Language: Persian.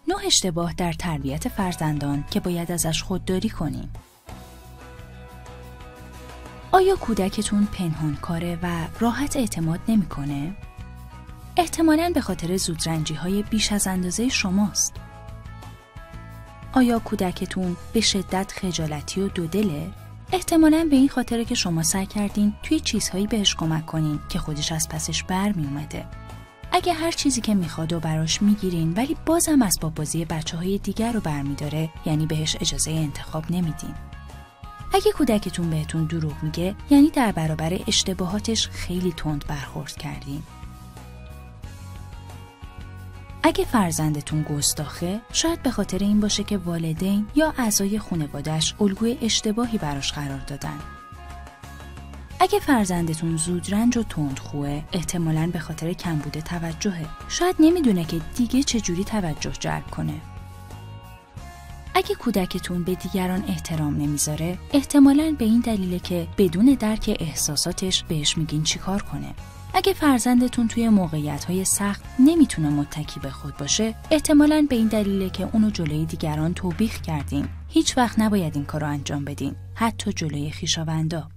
9 اشتباه در تربیت فرزندان که باید ازش خودداری کنیم. آیا کودکتون پنهانکاره و راحت اعتماد نمی‌کنه؟ احتمالاً به خاطر زودرنجی‌های بیش از اندازه شماست. آیا کودکتون به شدت خجالتی و دودله؟ احتمالاً به این خاطره که شما سعی کردین توی چیزهایی بهش کمک کنین که خودش از پسش برمی اومده. اگه هر چیزی که میخواد و براش میگیرین ولی بازم اسباب بازی بچه‌های دیگر رو برمیداره، یعنی بهش اجازه انتخاب نمیدین. اگه کودکتون بهتون دروغ میگه، یعنی در برابر اشتباهاتش خیلی تند برخورد کردین. اگه فرزندتون گستاخه، شاید به خاطر این باشه که والدین یا اعضای خانواده‌اش الگوی اشتباهی براش قرار دادن. اگه فرزندتون زودرنج و تندخوئه، احتمالاً به خاطر کمبود توجهه. شاید نمیدونه که دیگه چجوری توجه جلب کنه. اگه کودکتون به دیگران احترام نمیذاره، احتمالاً به این دلیله که بدون درک احساساتش بهش میگین چیکار کنه. اگه فرزندتون توی موقعیت‌های سخت نمیتونه متکی به خود باشه، احتمالاً به این دلیله که اونو جلوی دیگران توبیخ کردین. هیچ وقت نباید این کارو انجام بدین، حتی جلوی خویشاوندا.